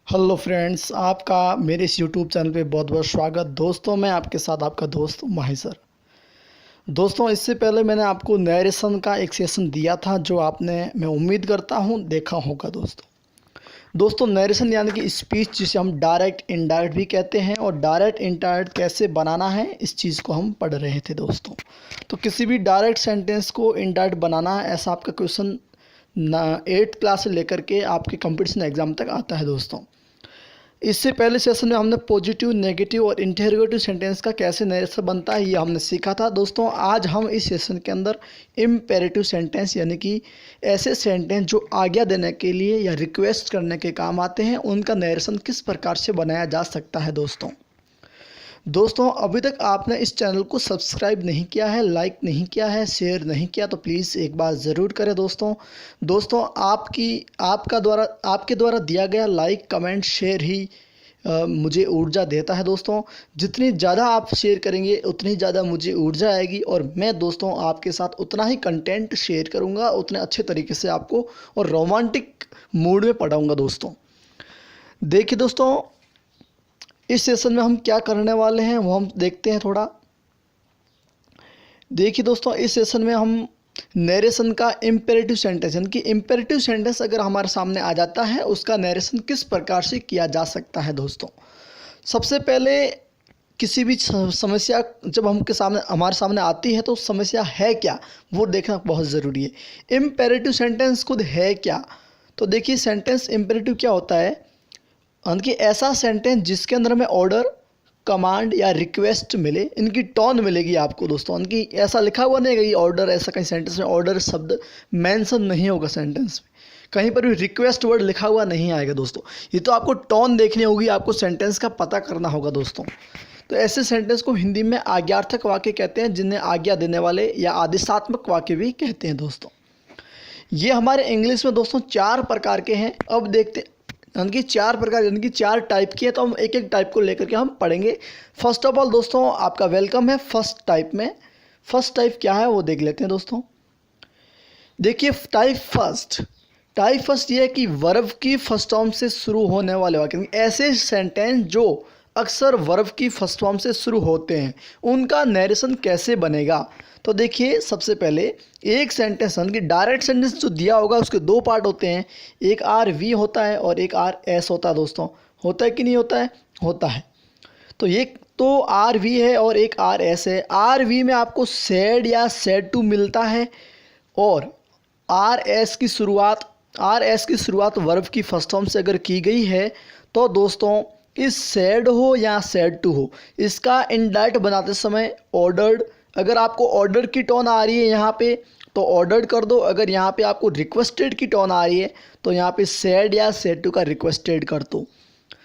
Hello friends, आपका मेरे इस यूट्यूब चैनल पे बहुत बहुत स्वागत। दोस्तों, मैं आपके साथ आपका दोस्त माही सर। दोस्तों, इससे पहले मैंने आपको नरेशन का एक सेशन दिया था जो आपने, मैं उम्मीद करता हूँ, देखा होगा। दोस्तों नरेशन यानी कि स्पीच, जिसे हम डायरेक्ट इनडायरेक्ट भी कहते हैं, और डायरेक्ट इनडायरेक्ट कैसे बनाना है इस चीज़ को हम पढ़ रहे थे दोस्तों। तो किसी भी डायरेक्ट सेंटेंस को इनडायरेक्ट बनाना है, ऐसा आपका क्वेश्चन ना 8th क्लास से लेकर के आपके कंपटीशन एग्ज़ाम तक आता है दोस्तों। इससे पहले सेशन में हमने पॉजिटिव, नेगेटिव और इंटरोगेटिव सेंटेंस का कैसे नरेशन बनता है ये हमने सीखा था दोस्तों। आज हम इस सेशन के अंदर इम्पेरेटिव सेंटेंस यानी कि ऐसे सेंटेंस जो आज्ञा देने के लिए या रिक्वेस्ट करने के काम आते हैं, उनका नरेशन किस प्रकार से बनाया जा सकता है दोस्तों अभी तक आपने इस चैनल को सब्सक्राइब नहीं किया है, लाइक नहीं किया है, शेयर नहीं किया तो प्लीज़ एक बार ज़रूर करें दोस्तों आपके द्वारा दिया गया लाइक, कमेंट, शेयर ही मुझे ऊर्जा देता है दोस्तों। जितनी ज़्यादा आप शेयर करेंगे उतनी ज़्यादा मुझे ऊर्जा आएगी, और मैं दोस्तों आपके साथ उतना ही कंटेंट शेयर करूँगा, उतने अच्छे तरीके से आपको और रोमांटिक मूड में पढ़ाऊँगा दोस्तों। देखिए दोस्तों, इस सेशन में हम क्या करने वाले हैं वो हम देखते हैं थोड़ा। देखिए दोस्तों, इस सेशन में हम नरेशन का इम्पेरेटिव सेंटेंस यानी कि इम्पेरेटिव सेंटेंस अगर हमारे सामने आ जाता है, उसका नरेशन किस प्रकार से किया जा सकता है दोस्तों। सबसे पहले किसी भी समस्या जब हमारे सामने आती है तो समस्या है क्या, वो देखना बहुत ज़रूरी है। इम्पेरेटिव सेंटेंस खुद है क्या, तो देखिए सेंटेंस इम्पेरेटिव क्या होता है, कि ऐसा सेंटेंस जिसके अंदर हमें ऑर्डर, कमांड या रिक्वेस्ट मिले, इनकी टोन मिलेगी आपको दोस्तों। इनकी ऐसा लिखा हुआ नहीं है कि ऑर्डर, ऐसा कहीं सेंटेंस में ऑर्डर शब्द मेंशन नहीं होगा सेंटेंस में, कहीं पर भी रिक्वेस्ट वर्ड लिखा हुआ नहीं आएगा दोस्तों। ये तो आपको टोन देखनी होगी, आपको सेंटेंस का पता करना होगा दोस्तों। तो ऐसे सेंटेंस को हिंदी में आज्ञार्थक वाक्य कहते हैं, जिन्हें आज्ञा देने वाले या आदेशात्मक वाक्य भी कहते हैं दोस्तों। ये हमारे इंग्लिश में दोस्तों 4 प्रकार के हैं। अब देखते, यानी कि 4 प्रकार, यानी कि 4 टाइप की है, तो हम एक एक टाइप को लेकर के हम पढ़ेंगे। फर्स्ट ऑफ ऑल दोस्तों, आपका वेलकम है फर्स्ट टाइप में। फर्स्ट टाइप क्या है वो देख लेते हैं दोस्तों। देखिए टाइप फर्स्ट ये है कि वर्ब की फर्स्ट फॉर्म से शुरू होने वाले वाक्य, ऐसे सेंटेंस जो अक्सर वर्ब की फर्स्ट फॉर्म से शुरू होते हैं, उनका नरेशन कैसे बनेगा। तो देखिए सबसे पहले एक सेंटेंस, यानी कि डायरेक्ट सेंटेंस जो दिया होगा उसके 2 पार्ट होते हैं, एक आर वी होता है और एक आर एस होता है दोस्तों। होता है कि नहीं होता है? होता है। तो ये तो आर वी है और एक आर एस है। आर वी में आपको सेड या सेड टू मिलता है, और आर एस की शुरुआत वर्ब की फर्स्ट फॉर्म से अगर की गई है तो दोस्तों इस सेड हो या सेड टू हो, इसका इनडायरेक्ट बनाते समय ऑर्डर्ड, अगर आपको ऑर्डर की टोन आ रही है यहाँ पे तो ऑर्डर्ड कर दो, अगर यहाँ पे आपको रिक्वेस्टेड की टोन आ रही है तो यहाँ पे सेड या सेड टू का रिक्वेस्टेड कर दो।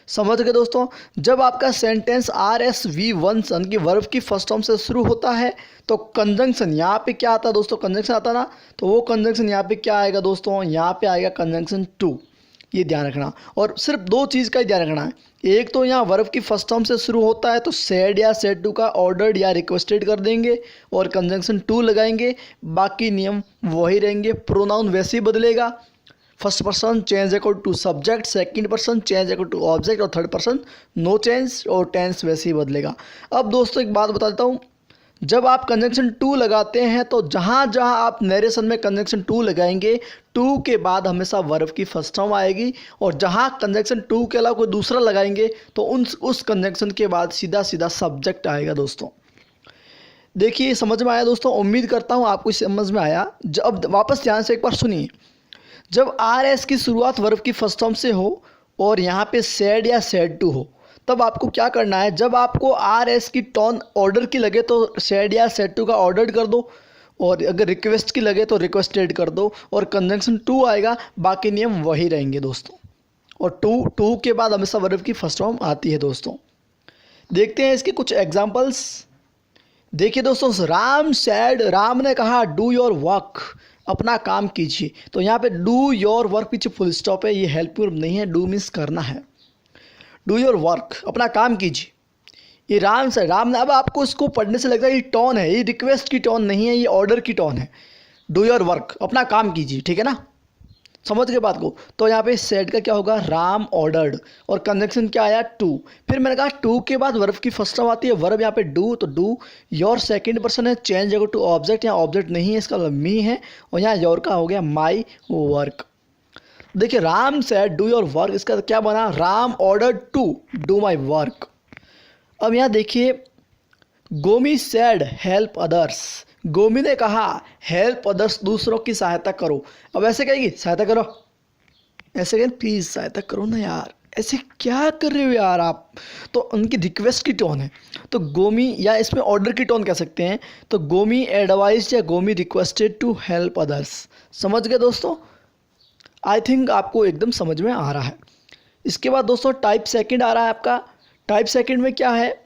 समझ गए दोस्तों। जब आपका sentence R S V one सन की वर्ब की फर्स्ट फॉर्म से शुरू होता है तो कंजंक्शन यहाँ पे क्या आता है दोस्तों, कंजंक्शन आता ना, तो वो कंजंक्शन यहाँ पे क्या आएगा दोस्तों, यहाँ पे आएगा कंजंक्शन टू। ये ध्यान रखना, और सिर्फ 2 चीज़ का ही ध्यान रखना है। एक तो यहाँ वर्ब की फर्स्ट फॉर्म से शुरू होता है तो सेड या सेड टू का ऑर्डर्ड या रिक्वेस्टेड कर देंगे और कंजंक्शन टू लगाएंगे, बाकी नियम वही रहेंगे। प्रोनाउन वैसे ही बदलेगा, first person change equal to subject, second person change equal to object, और थर्ड पर्सन नो चेंज, और टेंस वैसे ही बदलेगा। अब दोस्तों एक बात बता देता हूँ, जब आप कंजंक्शन टू लगाते हैं तो जहाँ जहाँ आप नरेशन में कंजंक्शन टू लगाएंगे, टू के बाद हमेशा वर्ब की फर्स्ट फॉर्म आएगी, और जहाँ कंजंक्शन टू के अलावा कोई दूसरा लगाएंगे तो उस कंजंक्शन के बाद सीधा सीधा सब्जेक्ट आएगा दोस्तों। देखिए समझ में आया दोस्तों, उम्मीद करता हूँ आपको समझ में आया। जब वापस ध्यान से एक बार सुनिए, जब आर एस की शुरुआत वर्ब की फर्स्ट फॉर्म से हो और यहाँ पे सेड या सेड टू हो, तब आपको क्या करना है, जब आपको आर एस की टोन ऑर्डर की लगे तो सेड या सेड टू का ऑर्डर्ड कर दो, और अगर रिक्वेस्ट की लगे तो रिक्वेस्टेड कर दो, और कंजंक्शन टू आएगा, बाकी नियम वही रहेंगे दोस्तों। और टू के बाद हमेशा वर्ब की फर्स्ट फॉर्म आती है दोस्तों। देखते हैं इसके कुछ एग्जाम्पल्स। देखिए दोस्तों, राम सैड, राम ने कहा डू योर वर्क, अपना काम कीजिए। तो यहाँ पे डू योर वर्क पीछे फुल स्टॉप है, ये हेल्प नहीं है, डू मीन्स करना है। डू योर वर्क, अपना काम कीजिए। ये राम से, राम ने, अब आपको इसको पढ़ने से लगता है ये टोन है, ये रिक्वेस्ट की टोन नहीं है, ये ऑर्डर की टोन है। डू योर वर्क, अपना काम कीजिए, ठीक है ना। समझ गए बात को। तो यहाँ पे सेड का क्या होगा, राम ऑर्डर्ड, और कंजंक्शन क्या आया, टू। फिर मैंने कहा टू के बाद वर्ब की फर्स्ट फॉर्म आती है, वर्ब यहाँ पे डू, तो डू योर सेकंड पर्सन है, चेंज अगर टू ऑब्जेक्ट, यहाँ ऑब्जेक्ट नहीं है, इसका मतलब मी है, और यहाँ योर का हो गया माई वर्क। देखिए Ram said do your work, इसका क्या बना, Ram ordered to do my work. अब यहाँ देखिए Gomi said help others, Gomi ने कहा हेल्प अदर्स, दूसरों की सहायता करो। अब ऐसे कहेगी सहायता करो, ऐसे कहें प्लीज़ सहायता करो ना यार, ऐसे क्या कर रहे हो यार आप, तो उनकी रिक्वेस्ट की टोन है। तो गोमी, या इसमें ऑर्डर की टोन कह सकते हैं, तो गोमी एडवाइज या Gomi requested to help others. समझ गए दोस्तों, आई थिंक आपको एकदम समझ में आ रहा है। इसके बाद दोस्तों टाइप सेकंड आ रहा है आपका। टाइप सेकंड में क्या है,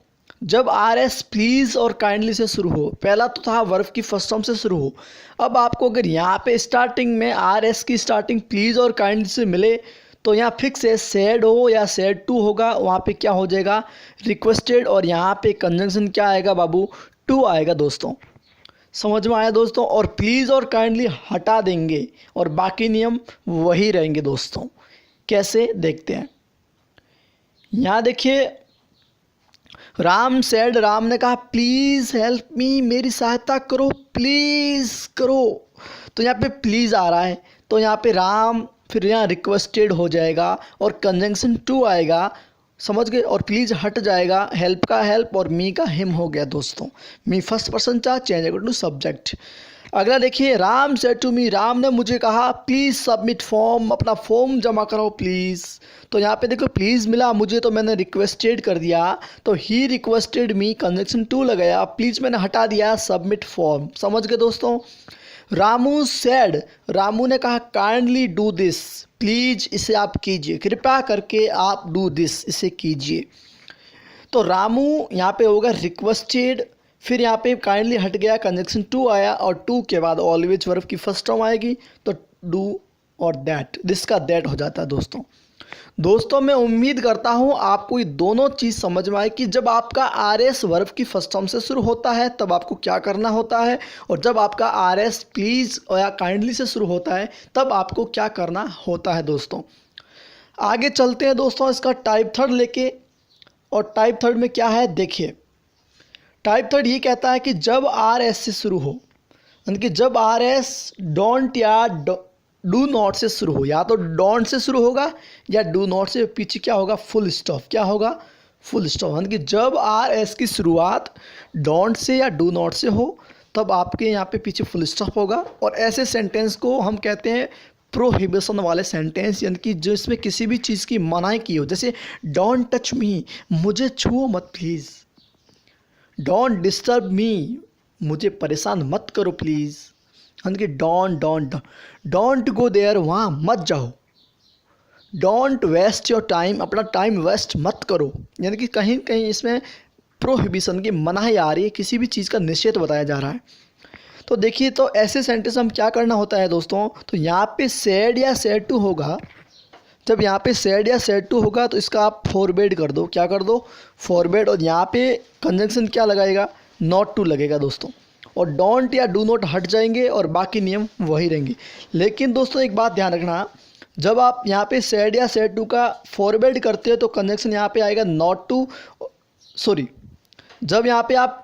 जब आर एस प्लीज़ और काइंडली से शुरू हो, पहला तो था वर्ब की फर्स्ट फॉर्म से शुरू हो। अब आपको अगर यहाँ पे स्टार्टिंग में आर एस की स्टार्टिंग प्लीज़ और काइंडली से मिले तो यहाँ फिक्स है, सैड हो या सैड टू होगा, वहाँ पे क्या हो जाएगा, रिक्वेस्टेड, और यहाँ पे कंजंक्शन क्या आएगा बाबू, टू आएगा दोस्तों। समझ में आया दोस्तों, और प्लीज़ और काइंडली हटा देंगे और बाकी नियम वही रहेंगे दोस्तों। कैसे देखते हैं, यहाँ देखिए राम सेड, राम ने कहा प्लीज़ हेल्प मी, मेरी सहायता करो, प्लीज़ करो। तो यहाँ पे प्लीज़ आ रहा है, तो यहाँ पे राम, फिर यहाँ रिक्वेस्टेड हो जाएगा और कंजंक्शन टू आएगा, समझ गए, और प्लीज़ हट जाएगा, हेल्प का हेल्प और मी का हिम हो गया दोस्तों। मी फर्स्ट पर्सन था, चेंज अगर टू सब्जेक्ट। अगला देखिए Ram said to me, Ram ने मुझे कहा प्लीज़ सबमिट फॉर्म, अपना फॉर्म जमा कराओ प्लीज़। तो यहाँ पे देखो प्लीज़ मिला मुझे, तो मैंने रिक्वेस्टेड कर दिया, तो he requested me, conjunction to लगाया, प्लीज़ मैंने हटा दिया, सबमिट फॉर्म। समझ गए दोस्तों। रामू सेड, रामू ने कहा काइंडली डू दिस, प्लीज़ इसे आप कीजिए, कृपया करके आप डू दिस, इसे कीजिए। तो रामू यहाँ पे होगा रिक्वेस्टेड, फिर यहाँ पे काइंडली हट गया, कंजंक्शन टू आया, और टू के बाद ऑलवेज वर्ब की फर्स्ट फॉर्म आएगी, तो डू और दैट, दिस का दैट हो जाता है दोस्तों मैं उम्मीद करता हूँ आपको ये दोनों चीज़ समझ में आए कि जब आपका आर एस वर्ब की फर्स्ट फॉर्म से शुरू होता है तब आपको क्या करना होता है, और जब आपका आर एस प्लीज़ या काइंडली से शुरू होता है तब आपको क्या करना होता है दोस्तों। आगे चलते हैं दोस्तों इसका टाइप थर्ड लेके, और टाइप थर्ड में क्या है देखिए, टाइप थर्ड ये कहता है कि जब आर एस से शुरू हो, यानी कि जब आर एस डोंट या डू नॉट से शुरू हो, या तो डोंट से शुरू होगा या डू नॉट से पीछे क्या होगा, फुल स्टॉप, क्या होगा, फुल स्टॉप। यानी कि जब आर एस की शुरुआत डोंट से या डू नॉट से हो तब आपके यहाँ पे पीछे फुल स्टॉप होगा, और ऐसे सेंटेंस को हम कहते हैं प्रोहिबिशन वाले सेंटेंस, यानी कि जो इसमें किसी भी चीज़ की मनाही की हो, जैसे डोंट टच मी, मुझे छुओ मत प्लीज़, डोंट डिस्टर्ब मी, मुझे परेशान मत करो प्लीज़, यानी कि डोंट गो देयर, वहाँ मत जाओ, डोंट वेस्ट योर टाइम, अपना टाइम वेस्ट मत करो, यानी कि कहीं कहीं इसमें प्रोहिबिशन की मनाही आ रही है, किसी भी चीज़ का निषेध बताया जा रहा है। तो देखिए तो ऐसे सेंटेंस हम क्या करना होता है दोस्तों, तो यहाँ पे सैड या सैड टू होगा, जब यहाँ पे सैड या सैड टू होगा तो इसका आप फॉरवर्ड कर दो, क्या कर दो, फॉरवर्ड, और यहाँ पे कंजंक्शन क्या लगाएगा, नॉट टू लगेगा दोस्तों, और डोंट या डू नॉट हट जाएंगे और बाकी नियम वही रहेंगे। लेकिन दोस्तों एक बात ध्यान रखना, जब आप यहाँ पे सैड या सैड टू का फॉरवर्ड करते हो तो कंजंक्शन यहाँ पे आएगा नॉट टू, सॉरी, जब यहाँ पे आप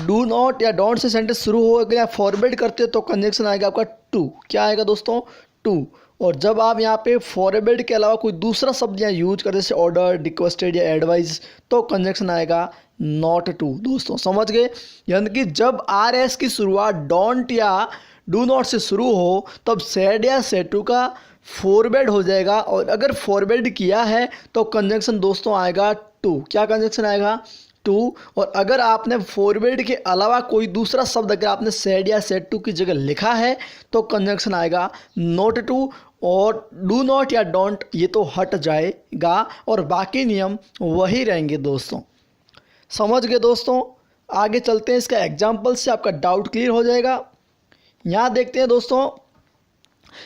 डू नॉट या डोंट से सेंटेंस शुरू हो, अगर आप फॉरवर्ड करते हो तो कंजंक्शन आएगा आपका टू, क्या आएगा दोस्तों, टू। और जब आप यहाँ पे फॉरवर्ड के अलावा कोई दूसरा शब्द यहाँ यूज करते जैसे ऑर्डर, रिक्वेस्टेड या एडवाइस, तो कंजंक्शन आएगा नॉट टू दोस्तों। समझ गए, यानी कि जब आर एस की शुरुआत डोंट या डू नॉट से शुरू हो तब सैड या सैड टू का फॉरवर्ड हो जाएगा, और अगर फॉरवर्ड किया है तो कंजंक्शन दोस्तों आएगा टू, क्या कंजंक्शन आएगा, टू। और अगर आपने फॉरवर्ड के अलावा कोई दूसरा शब्द अगर आपने सैड या सैड टू की जगह लिखा है तो कंजंक्शन आएगा नॉट टू, और डू नॉट या डोंट ये तो हट जाएगा और बाकी नियम वही रहेंगे दोस्तों। समझ गए दोस्तों, आगे चलते हैं इसका एग्जाम्पल से आपका डाउट क्लियर हो जाएगा। यहाँ देखते हैं दोस्तों,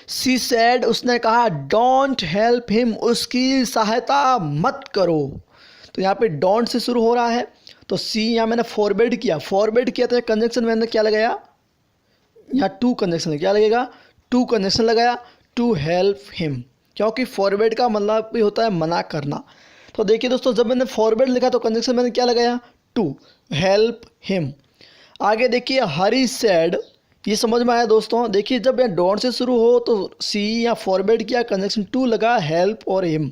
सी सैड, उसने कहा डोंट हेल्प हिम, उसकी सहायता मत करो। तो यहाँ पे डोंट से शुरू हो रहा है, तो सी यहाँ मैंने फॉरवर्ड किया तो कंजंक्शन मैंने क्या लगाया, यहाँ टू कंजंक्शन, क्या लगेगा, टू कंजंक्शन लगाया, टू हेल्प हिम, क्योंकि फॉरवर्ड का मतलब भी होता है मना करना। तो देखिए दोस्तों, जब मैंने फॉरवर्ड लिखा तो कंजंक्शन मैंने क्या लगाया, टू हेल्प हिम। आगे देखिए हरी सैड, ये समझ में आया दोस्तों। देखिए जब यह डोंट से शुरू हो तो सी या फॉरवर्ड किया, कंजंक्शन टू लगा, हेल्प और हिम।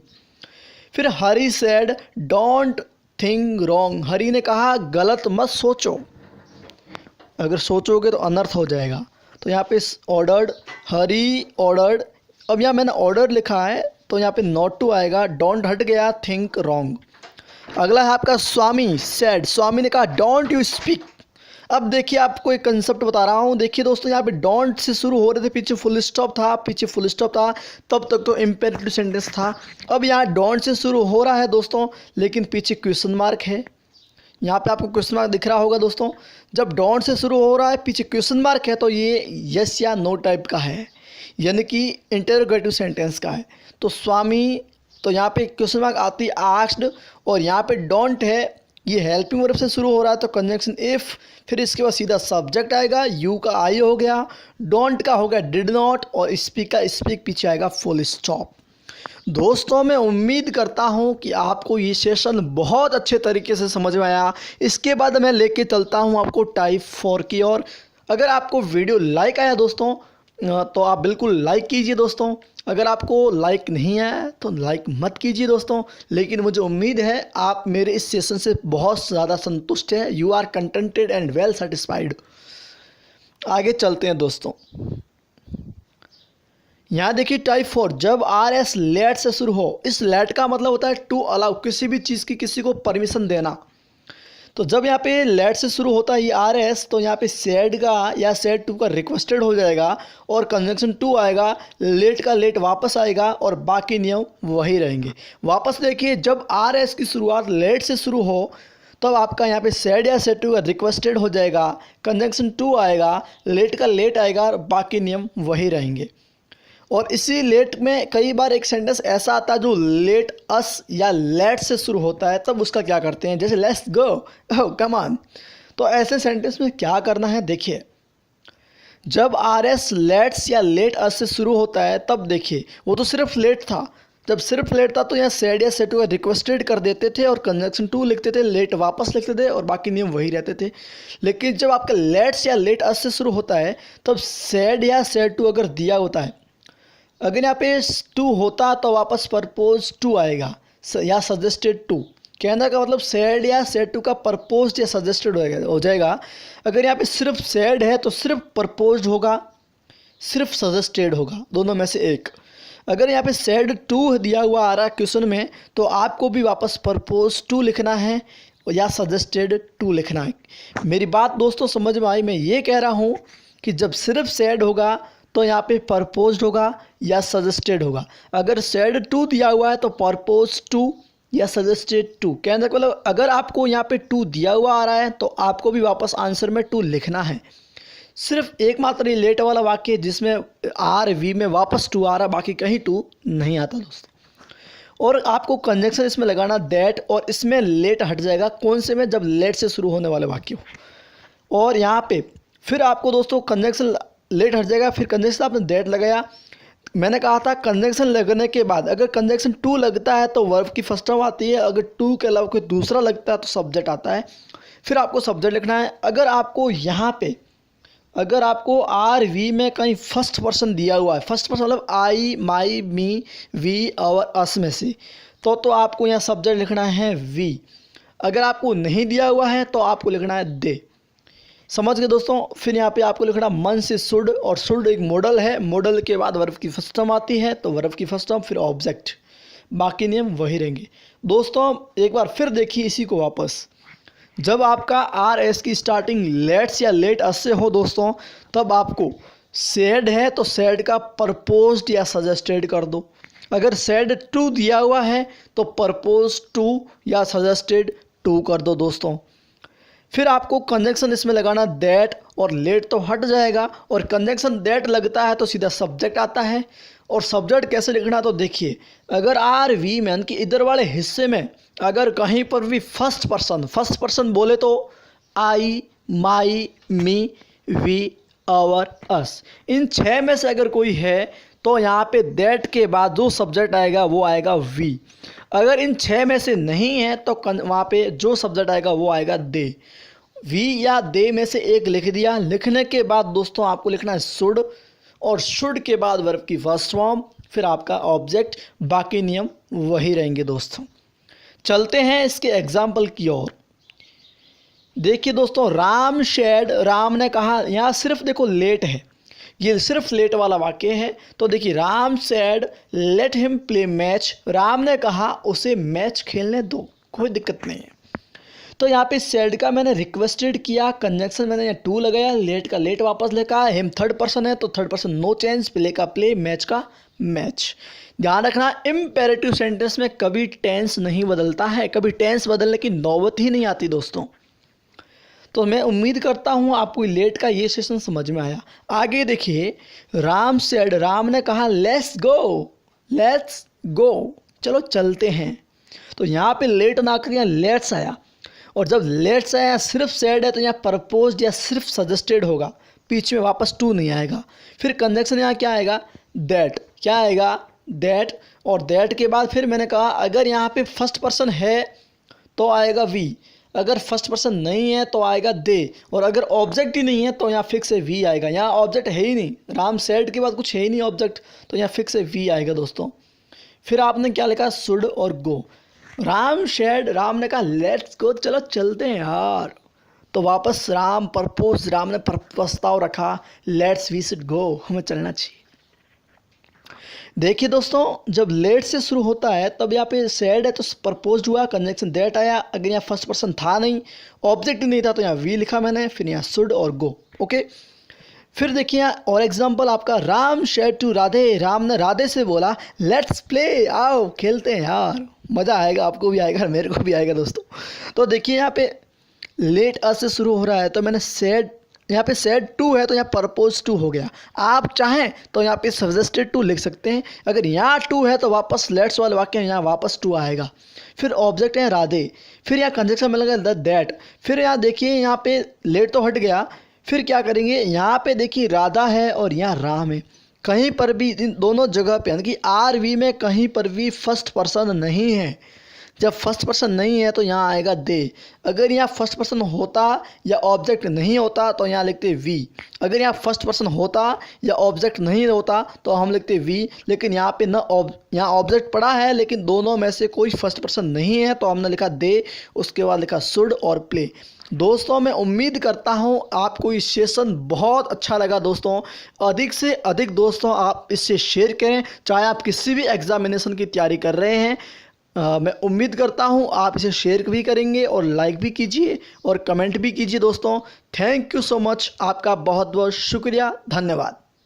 फिर हरी सैड डोंट थिंक रॉन्ग, हरी ने कहा गलत मत सोचो, अगर सोचोगे तो अनर्थ हो जाएगा। तो यहाँ पे ऑर्डर्ड, हरी ऑर्डर्ड। अब यहाँ मैंने ऑर्डर लिखा है तो यहाँ पे नॉट टू आएगा, डोंट हट गया, थिंक रॉन्ग। अगला है आपका स्वामी सैड, स्वामी ने कहा डोंट यू स्पीक। अब देखिए आपको एक कंसेप्ट बता रहा हूँ। देखिए दोस्तों, यहाँ पे डोंट से शुरू हो रहे थे, पीछे फुल स्टॉप था, तब तक तो इम्पेरेटिव सेंटेंस था। अब यहाँ डोंट से शुरू हो रहा है दोस्तों, लेकिन पीछे क्वेश्चन मार्क है। यहाँ पे आपको क्वेश्चन मार्क दिख रहा होगा दोस्तों। जब डोंट से शुरू हो रहा है, पीछे क्वेश्चन मार्क है, तो ये यस या नो टाइप का है, यानी कि इंटरोगेटिव सेंटेंस का है। तो स्वामी, तो यहाँ पे क्वेश्चन मार्क आती आस्क्ड, और यहाँ पे डोंट है, ये हेल्पिंग वर्ब से शुरू हो रहा है तो कंजंक्शन इफ़, फिर इसके बाद सीधा सब्जेक्ट आएगा, यू का आई हो गया, डोंट का हो गया डिड नॉट, और स्पीक का स्पीक पीछे आएगा फुल स्टॉप। दोस्तों मैं उम्मीद करता हूं कि आपको ये सेशन बहुत अच्छे तरीके से समझ में आया। इसके बाद मैं लेके चलता हूं आपको टाइप 4 की ओर। अगर आपको वीडियो लाइक आया दोस्तों तो आप बिल्कुल लाइक कीजिए दोस्तों। अगर आपको लाइक नहीं आया तो लाइक मत कीजिए दोस्तों, लेकिन मुझे उम्मीद है आप मेरे इस सेशन से बहुत ज़्यादा संतुष्ट हैं। You are contented and well satisfied. आगे चलते हैं दोस्तों। यहाँ देखिए टाइप 4, जब आर एस लेट से शुरू हो, इस लेट का मतलब होता है टू अलाउ, किसी भी चीज़ की किसी को परमिशन देना। तो जब यहाँ पे लेट से शुरू होता है ये आर एस, तो यहाँ पे सेड का या सेड टू का रिक्वेस्टेड हो जाएगा और कंजंक्शन टू आएगा, लेट का लेट वापस आएगा और बाकी नियम वही रहेंगे। वापस देखिए, जब आर एस की शुरुआत लेट से शुरू हो तब आपका यहाँ पे सेड या सेड टू का रिक्वेस्टेड हो जाएगा, कंजंक्शन टू आएगा, लेट का लेट आएगा और बाकी नियम वही रहेंगे। और इसी लेट में कई बार एक सेंटेंस ऐसा आता है जो लेट अस या लेट से शुरू होता है, तब उसका क्या करते हैं, जैसे let's go, oh come on. तो ऐसे सेंटेंस में क्या करना है, देखिए जब आर एस लेट्स या लेट अस से शुरू होता है तब देखिए वो तो सिर्फ लेट था, जब सिर्फ लेट था तो यहाँ सेड या सेड टू का रिक्वेस्टेड कर देते थे और कंजंक्शन टू लिखते थे, लेट वापस लिखते थे और बाकी नियम वही रहते थे। लेकिन जब आपका लेट्स या लेट अस से शुरू होता है तब सेड या सेड टू अगर दिया होता है, अगर यहाँ पे टू होता तो वापस परपोज टू आएगा या सजेस्टेड टू। कहने का मतलब सेड या सेड टू का परपोज या सजेस्टेड हो जाएगा। अगर यहाँ पे सिर्फ सेड है तो सिर्फ परपोज होगा, सिर्फ सजेस्टेड होगा, दोनों में से एक। अगर यहाँ पे सेड टू दिया हुआ आ रहा है क्वेश्चन में तो आपको भी वापस परपोज टू लिखना है या सजेस्टेड टू लिखना है। मेरी बात दोस्तों समझ में आई? मैं ये कह रहा हूँ कि जब सिर्फ सेड होगा तो यहाँ पे परपोज्ड होगा या सजेस्टेड होगा। अगर सेड टू दिया हुआ है तो परपोज टू या सजेस्टेड टू। कहने का मतलब अगर आपको यहाँ पे टू दिया हुआ आ रहा है तो आपको भी वापस आंसर में टू लिखना है। सिर्फ एकमात्र ये लेट वाला वाक्य जिसमें आर वी में वापस टू आ रहा, बाकी कहीं टू नहीं आता दोस्तों। और आपको कंजंक्शन इसमें लगाना दैट, और इसमें लेट हट जाएगा, कौन से में, जब लेट से शुरू होने वाले वाक्य हो। और यहाँ पे फिर आपको दोस्तों कंजंक्शन लेट हट जाएगा, फिर कंजंक्शन आपने दैट लगाया। मैंने कहा था कंजंक्शन लगने के बाद अगर कंजंक्शन टू लगता है तो वर्ब की फर्स्ट फॉर्म आती है, अगर टू के अलावा कोई दूसरा लगता है तो सब्जेक्ट आता है। फिर आपको सब्जेक्ट लिखना है। अगर आपको यहाँ पे अगर आपको आर वी में कहीं फर्स्ट पर्सन दिया हुआ है, फर्स्ट पर्सन मतलब आई, माई, मी, वी, आवर, अस में से, तो आपको यहाँ सब्जेक्ट लिखना है वी। अगर आपको नहीं दिया हुआ है तो आपको लिखना है दे। समझ गए दोस्तों? फिर यहाँ पे आपको लिखना मन से शुड, और शुड एक मॉडल है, मॉडल के बाद वर्ब की फर्स्ट फॉर्म आती है तो वर्ब की फर्स्ट फॉर्म फिर ऑब्जेक्ट, बाकी नियम वही रहेंगे। दोस्तों एक बार फिर देखिए इसी को वापस, जब आपका आर एस की स्टार्टिंग लेट्स या लेट अस से हो दोस्तों, तब आपको सेड है तो सेड का परपोज्ड या सजेस्टेड कर दो। अगर सेड टू दिया हुआ है तो परपोज टू या सजेस्टेड टू कर दो दोस्तों। फिर आपको कंजंक्शन इसमें लगाना दैट, और लेट तो हट जाएगा, और कंजंक्शन दैट लगता है तो सीधा सब्जेक्ट आता है। और सब्जेक्ट कैसे लिखना, तो देखिए अगर आर वी में कि इधर वाले हिस्से में अगर कहीं पर भी फर्स्ट पर्सन बोले तो आई, माई, मी, वी, आवर, अस, इन छः में से अगर कोई है तो यहाँ पे दैट के बाद जो सब्जेक्ट आएगा वो आएगा वी। अगर इन 6 में से नहीं है तो वहाँ पे जो सब्जेक्ट आएगा वो आएगा दे। वी या दे में से एक लिख दिया। लिखने के बाद दोस्तों आपको लिखना है शुड, और शुड के बाद वर्ब की फर्स्ट फॉर्म, फिर आपका ऑब्जेक्ट, बाकी नियम वही रहेंगे दोस्तों। चलते हैं इसके एग्जाम्पल की ओर। देखिए दोस्तों, राम शेड, राम ने कहा, यहाँ सिर्फ देखो लेट है, ये सिर्फ लेट वाला वाक्य है। तो देखिए, Ram said let him play match, Ram ने कहा उसे मैच खेलने दो, कोई दिक्कत नहीं है। तो यहाँ पे सेड का मैंने रिक्वेस्टेड किया, कंजंक्शन मैंने यहाँ टू लगाया, लेट का लेट वापस लिखा, हिम थर्ड पर्सन है तो third person no change, play का प्ले, मैच का मैच। ध्यान रखना, इम्पेरेटिव सेंटेंस में कभी टेंस नहीं बदलता है, कभी टेंस बदलने की नौबत ही नहीं आती दोस्तों। तो मैं उम्मीद करता हूँ आपको लेट का ये सेशन समझ में आया। आगे देखिए, राम सेड, राम ने कहा लेट्स गो, लेट्स गो, चलो चलते हैं। तो यहाँ पे लेट ना कर यहाँ लेट्स आया, और जब लेट्स आया सिर्फ सेड है तो यहाँ प्रपोज्ड या सिर्फ सजेस्टेड होगा, बीच में वापस टू नहीं आएगा। फिर कंजंक्शन यहाँ क्या आएगा, दैट, क्या आएगा, दैट, और दैट के बाद फिर मैंने कहा अगर यहाँ पे फर्स्ट पर्सन है तो आएगा वी, अगर फर्स्ट पर्सन नहीं है तो आएगा दे, और अगर ऑब्जेक्ट ही नहीं है तो यहाँ फिक्स है वी आएगा। यहाँ ऑब्जेक्ट है ही नहीं, राम सेड के बाद कुछ है ही नहीं ऑब्जेक्ट, तो यहाँ फिक्स है वी आएगा दोस्तों। फिर आपने क्या लिखा, शुड और गो। राम शेड, राम ने कहा लेट्स गो, चलो चलते हैं यार, तो वापस राम प्रपोज, राम ने प्रस्ताव रखा, लेट्स वी शुड गो, हमें चलना चाहिए। देखिए दोस्तों, जब लेट से शुरू होता है तब यहाँ पे सेड है तो प्रपोज्ड हुआ, कंजंक्शन दैट आया। अगर यहाँ फर्स्ट पर्सन था नहीं, ऑब्जेक्ट नहीं था, तो यहाँ वी लिखा मैंने, फिर यहाँ शुड और गो। ओके, फिर देखिए यहाँ और एग्जांपल आपका, राम शेड टू राधे, राम ने राधे से बोला लेट्स प्ले, आओ खेलते हैं यार, मज़ा आएगा, आपको भी आएगा, मेरे को भी आएगा दोस्तों। तो देखिए यहाँ पे लेट अस से शुरू हो रहा है, तो मैंने सेड, यहाँ पे सेड टू है तो यहाँ प्रपोज टू हो गया। आप चाहें तो यहाँ पे सजेस्टेड टू लिख सकते हैं। अगर यहाँ टू है तो वापस लेट्स वाले वाक्य यहाँ वापस टू आएगा। फिर ऑब्जेक्ट है राधे, फिर यहाँ कंजंक्शन में लगा दैट, फिर यहाँ देखिए यहाँ पे लेट तो हट गया, फिर क्या करेंगे, यहाँ पे देखिए राधा है और यहाँ राम है, कहीं पर भी इन दोनों जगह पे यानी कि आर वी में कहीं पर भी फर्स्ट पर्सन नहीं है। जब फर्स्ट पर्सन नहीं है तो यहाँ आएगा दे। अगर यहाँ फर्स्ट पर्सन होता या ऑब्जेक्ट नहीं होता तो यहाँ लिखते वी। अगर यहाँ फर्स्ट पर्सन होता या ऑब्जेक्ट नहीं होता तो हम लिखते वी, लेकिन यहाँ पे यहाँ ऑब्जेक्ट पड़ा है लेकिन दोनों में से कोई फर्स्ट पर्सन नहीं है तो हमने लिखा दे, उसके बाद लिखा शुड और प्ले। दोस्तों मैं उम्मीद करता हूँ आपको ये सेशन बहुत अच्छा लगा दोस्तों। अधिक से अधिक दोस्तों आप इससे शेयर करें, चाहे आप किसी भी एग्जामिनेशन की तैयारी कर रहे हैं। मैं उम्मीद करता हूँ आप इसे शेयर भी करेंगे और लाइक भी कीजिए और कमेंट भी कीजिए दोस्तों। थैंक यू सो मच, आपका बहुत बहुत शुक्रिया, धन्यवाद।